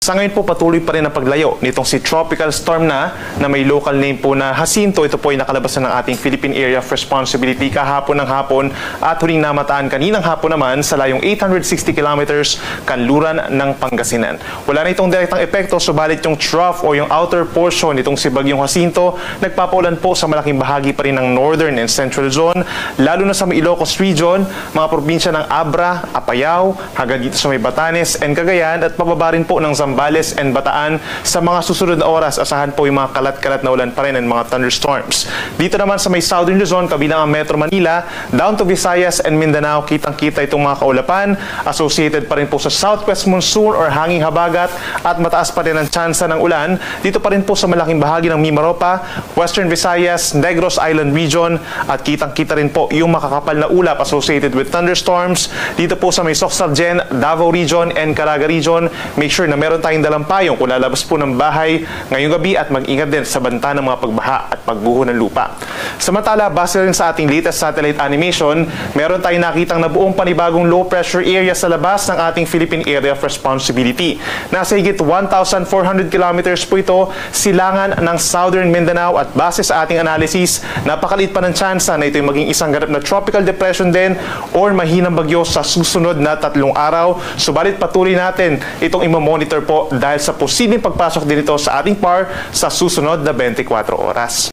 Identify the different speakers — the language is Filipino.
Speaker 1: Sa ngayon po patuloy pa rin ang paglayo nitong si tropical storm na may local name po na Jacinto. Ito po ay nakalabas na ng ating Philippine Area of Responsibility kahapon ng hapon at huling namataan kaninang hapon naman sa layong 860 kilometers kanluran ng Pangasinan. Wala na itong direktang epekto, subalit yung trough o yung outer portion nitong si Bagyong Jacinto nagpapaulan po sa malaking bahagi pa rin ng northern and central zone, lalo na sa may Ilocos region, mga probinsya ng Abra, Apayao, hanggang dito sa may Batanes and Cagayan at pababa rin po ng Zambales and Bataan. Sa mga susunod na oras, asahan po yung mga kalat-kalat na ulan pa rin and mga thunderstorms. Dito naman sa may southern Luzon, kabilang ang Metro Manila, down to Visayas and Mindanao, kitang-kita itong mga kaulapan. Associated pa rin po sa southwest monsoon or hanging habagat at mataas pa rin ang tsansa ng ulan. Dito pa rin po sa malaking bahagi ng Mimaropa, Western Visayas, Negros Island region at kitang-kita rin po yung makakapal na ulap associated with thunderstorms. Dito po sa may Soxargen, Davao region and Caraga region, make sure na meron tayong dalang payong kung lalabas po ng bahay ngayong gabi at mag-ingat din sa banta ng mga pagbaha at pagbuho ng lupa. Samantala, base rin sa ating latest satellite animation, meron tayong nakitang nabuong panibagong low pressure area sa labas ng ating Philippine Area of Responsibility. Nasa higit 1,400 kilometers po ito, silangan ng Southern Mindanao at base sa ating analysis, napakaliit pa ng tsansa na ito'y maging isang ganap na tropical depression din or mahinang bagyo sa susunod na 3 araw. Subalit patuloy natin itong imamonitor po dahil sa posibleng pagpasok din ito sa ating PAR sa susunod na 24 oras.